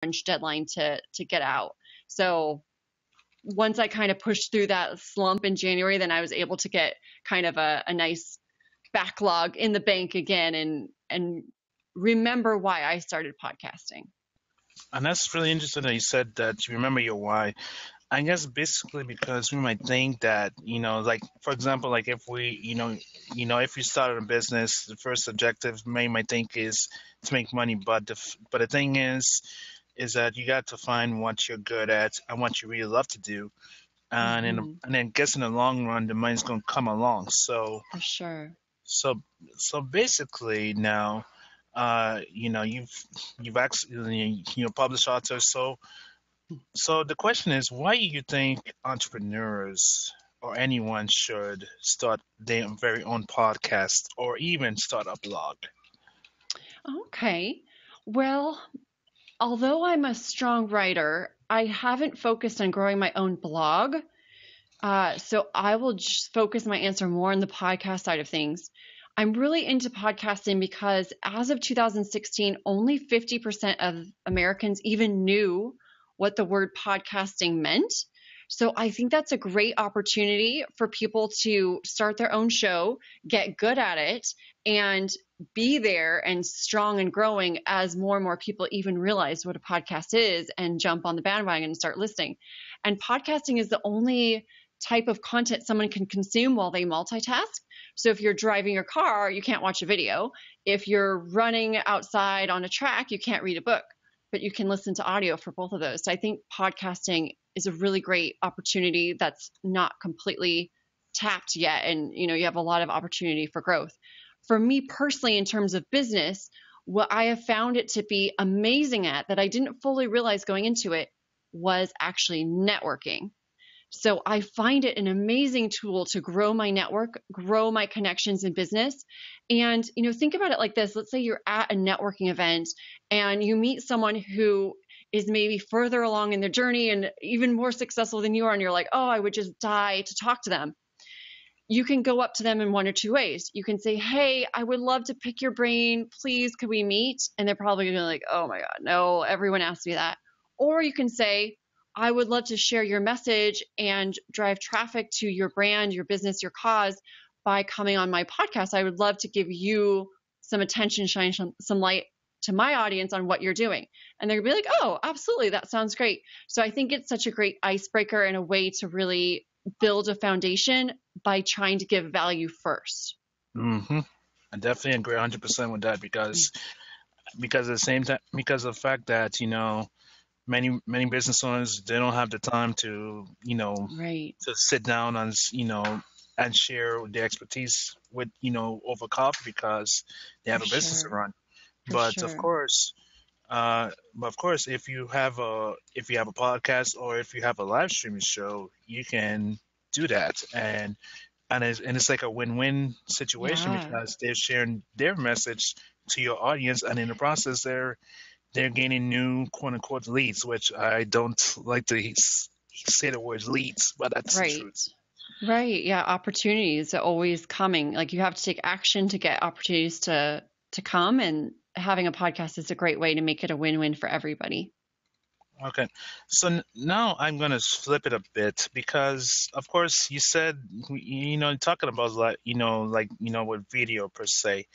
crunch deadline to get out. So once I kind of pushed through that slump in January, then I was able to get kind of a nice backlog in the bank again and remember why I started podcasting. And that's really interesting that you said that you remember your why. I guess basically because we might think that, like for example, like if we, if you started a business, the first objective might think is to make money, but the thing is that you got to find what you're good at and what you really love to do, and and then guess in the long run the money's gonna come along. So For sure. so basically now, you've actually you're a published author, so the question is, why do you think entrepreneurs or anyone should start their very own podcast or even start a blog? Okay. Well, although I'm a strong writer, I haven't focused on growing my own blog. So I will just focus my answer more on the podcast side of things. I'm really into podcasting because as of 2016, only 50% of Americans even knew what the word podcasting meant. So I think that's a great opportunity for people to start their own show, get good at it, and be there and strong and growing as more and more people even realize what a podcast is and jump on the bandwagon and start listening. And podcasting is the only type of content someone can consume while they multitask. So if you're driving your car, you can't watch a video. If you're running outside on a track, you can't read a book, but you can listen to audio for both of those. So I think podcasting is a really great opportunity that's not completely tapped yet. And, you have a lot of opportunity for growth. For me personally, in terms of business, what I have found it to be amazing at that I didn't fully realize going into it was actually networking. So I find it an amazing tool to grow my network, grow my connections in business. And, think about it like this. Let's say you're at a networking event and you meet someone who is maybe further along in their journey and even more successful than you are. And you're like, oh, I would just die to talk to them. You can go up to them in one or two ways. You can say, hey, I would love to pick your brain. Please, could we meet? And they're probably going to be like, oh my God, no, everyone asks me that. Or you can say, I would love to share your message and drive traffic to your brand, your business, your cause by coming on my podcast. I would love to give you some attention, shine some light to my audience on what you're doing. And they're going to be like, oh, absolutely. That sounds great. So I think it's such a great icebreaker and a way to really build a foundation by trying to give value first. I definitely agree 100% with that because at the same time, because of the fact that, many business owners, they don't have the time to Right. to sit down and and share their expertise with over coffee because they have For a business to sure. run. For But of sure. course, if you have a podcast or if you have a live streaming show, you can do that, and it's like a win-win situation Yeah. because they're sharing their message to your audience, and in the process, they're gaining new quote unquote leads, which I don't like to say the word leads, but that's the Right. truth. Right. Yeah. Opportunities are always coming. Like you have to take action to get opportunities to come. And having a podcast is a great way to make it a win-win for everybody. Okay, so now I'm gonna flip it a bit because, of course, you said talking about with video per se.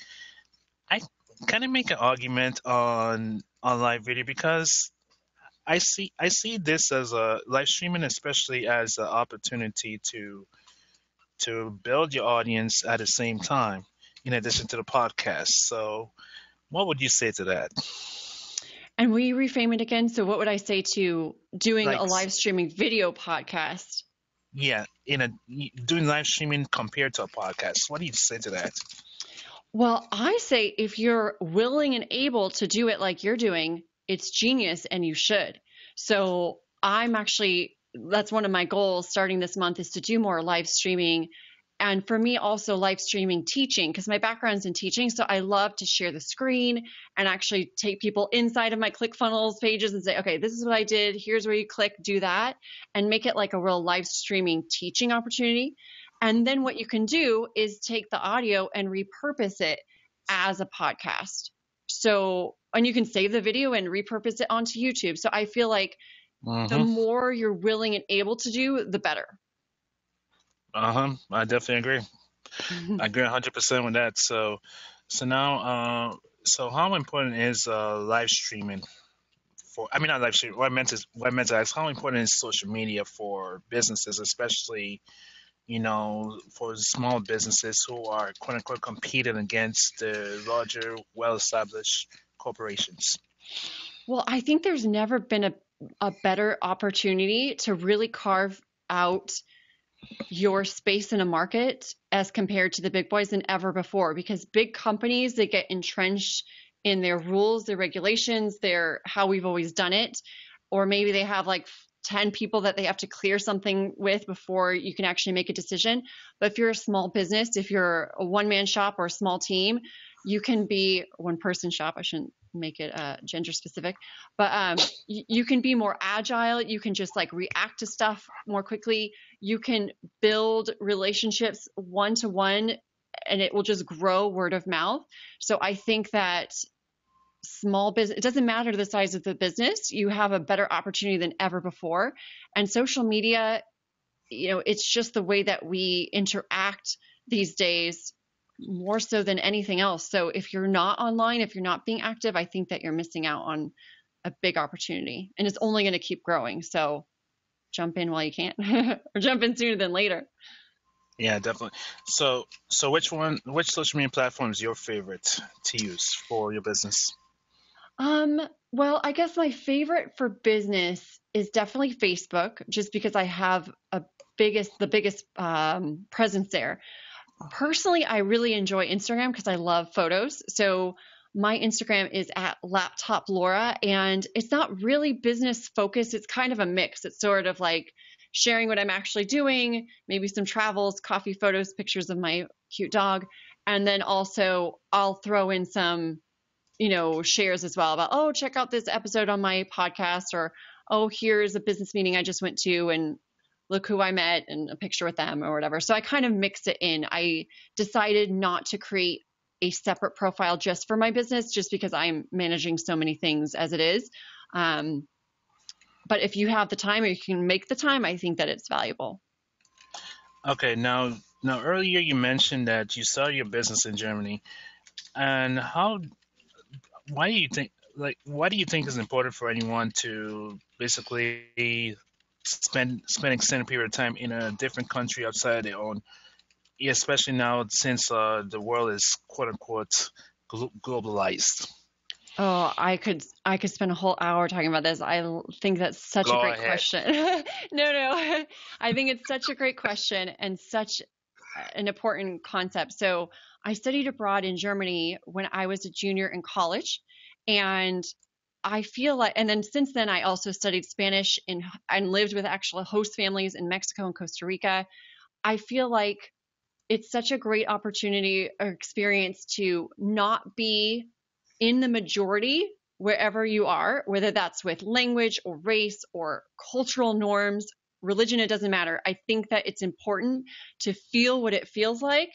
I kind of make an argument on live video because I see this as a live streaming, especially as an opportunity to build your audience at the same time, in addition to the podcast. So, what would you say to that? And will you reframe it again? So what would I say to doing Like, a live streaming video podcast? yeah, doing live streaming compared to a podcast. What do you say to that? Well, I say if you're willing and able to do it like you're doing, it's genius and you should. So that's one of my goals starting this month is to do more live streaming. And for me, also live streaming teaching, because my background's in teaching. So I love to share the screen and actually take people inside of my ClickFunnels pages and say, okay, this is what I did. Here's where you click, do that, and make it like a real live streaming teaching opportunity. And then what you can do is take the audio and repurpose it as a podcast. So and you can save the video and repurpose it onto YouTube. So I feel like the Mm-hmm. more you're willing and able to do, the better. Uh-huh. I definitely agree. I agree 100% with that. So now, so how important is live streaming for? I mean, not live streaming. What I meant to ask, how important is social media for businesses, especially for small businesses who are quote unquote competing against the larger, well-established corporations? Well, I think there's never been a better opportunity to really carve out your space in a market as compared to the big boys than ever before, because big companies, they get entrenched in their rules, their regulations, their how we've always done it, or maybe they have like 10 people that they have to clear something with before you can actually make a decision. But if you're a small business, if you're a one man shop or a small team, you can be one person shop. I shouldn't make it gender specific, but you can be more agile. You can just like react to stuff more quickly. You can build relationships one to one, and it will just grow word of mouth. So I think that small business, it doesn't matter the size of the business, you have a better opportunity than ever before. And social media, it's just the way that we interact these days more so than anything else. So if you're not online, if you're not being active, I think that you're missing out on a big opportunity, and it's only going to keep growing. So jump in while you can, or jump in sooner than later. Yeah, definitely. So which social media platform is your favorite to use for your business? Um, well, I guess my favorite for business is definitely Facebook, just because I have the biggest presence there. Personally, I really enjoy Instagram because I love photos. So my Instagram is at Laptop Laura, and it's not really business focused. It's kind of a mix. It's sort of like sharing what I'm actually doing, maybe some travels, coffee photos, pictures of my cute dog, and then also I'll throw in some shares as well about, oh, check out this episode on my podcast, or, oh, here's a business meeting I just went to and look who I met and a picture with them or whatever. So I kind of mix it in. I decided not to create a separate profile just for my business, just because I'm managing so many things as it is. Um, but if you have the time or you can make the time, I think that it's valuable. Okay, now earlier you mentioned that you started your business in Germany, and why do you think it's important for anyone to basically spend extended period of time in a different country outside of their own, yeah, especially now since the world is quote unquote globalized? Oh, I could spend a whole hour talking about this. Think that's such a Go great ahead. question. No. I think it's such a great question and such an important concept. So, I studied abroad in Germany when I was a junior in college, and I feel like, and then since then, I also studied Spanish and lived with actual host families in Mexico and Costa Rica. I feel like it's such a great opportunity or experience to not be in the majority wherever you are, whether that's with language or race or cultural norms, religion, it doesn't matter. I think that it's important to feel what it feels like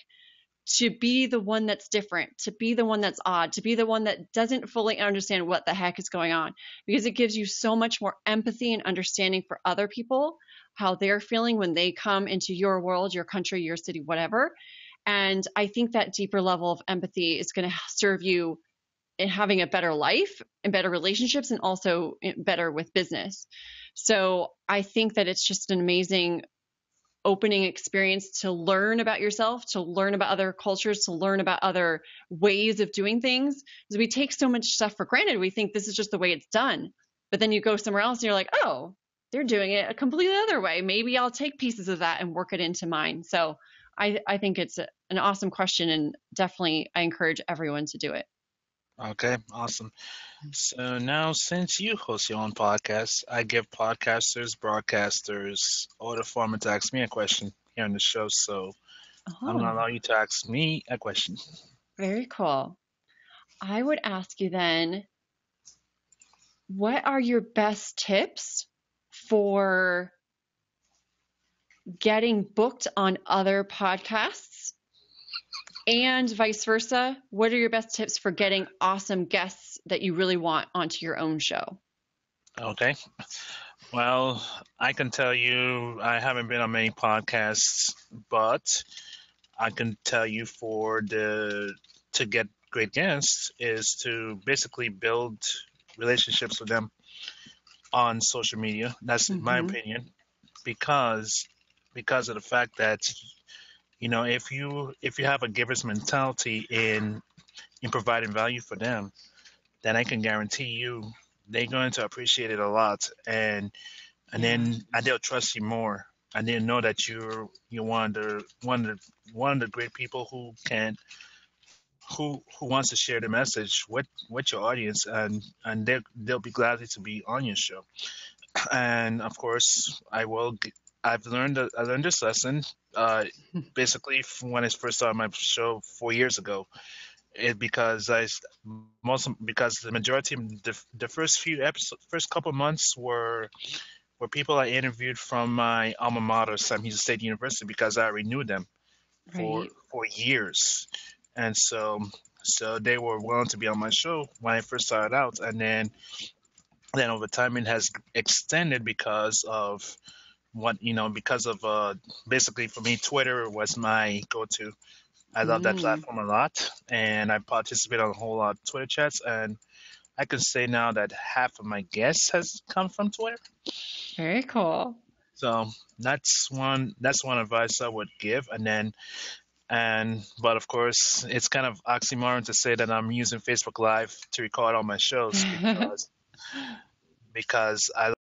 to be the one that's different, to be the one that's odd, to be the one that doesn't fully understand what the heck is going on, because it gives you so much more empathy and understanding for other people, how they're feeling when they come into your world, your country, your city, whatever. And I think that deeper level of empathy is going to serve you in having a better life and better relationships, and also better with business. So I think that it's just an amazing opening experience to learn about yourself, to learn about other cultures, to learn about other ways of doing things. Because we take so much stuff for granted. We think this is just the way it's done. But then you go somewhere else and you're like, oh, they're doing it a completely other way. Maybe I'll take pieces of that and work it into mine. So I think it's an awesome question, and definitely I encourage everyone to do it. Okay, awesome. So now, since you host your own podcast, I give podcasters, broadcasters, all the format to ask me a question here on the show. So I'm gonna Oh, allow you to ask me a question. very cool. I would ask you then, what are your best tips for getting booked on other podcasts And vice versa, what are your best tips for getting awesome guests that you really want onto your own show? Okay. Well, I can tell you I haven't been on many podcasts, but I can tell you for the to get great guests is to basically build relationships with them on social media. That's my Mm-hmm. opinion because of the fact that if you have a giver's mentality in providing value for them, then I can guarantee you they're going to appreciate it a lot, Yeah. and they'll trust you more, and they'll know that you're one of the great people who wants to share the message with your audience, and they'll be glad to be on your show. And of course, I learned this lesson basically from when I first started my show 4 years ago. It because because the majority of the first few episodes, first couple months were people I interviewed from my alma mater, Sam Houston State University, because I already knew them Right. for years, and so they were willing to be on my show when I first started out, and then over time it has extended because of because of basically for me Twitter was my go-to. I love that Mm. platform a lot, and I participate on a whole lot of Twitter chats, and I can say now that half of my guests has come from Twitter. Very cool. So that's one advice I would give, and but of course it's kind of oxymoron to say that I'm using Facebook Live to record all my shows because I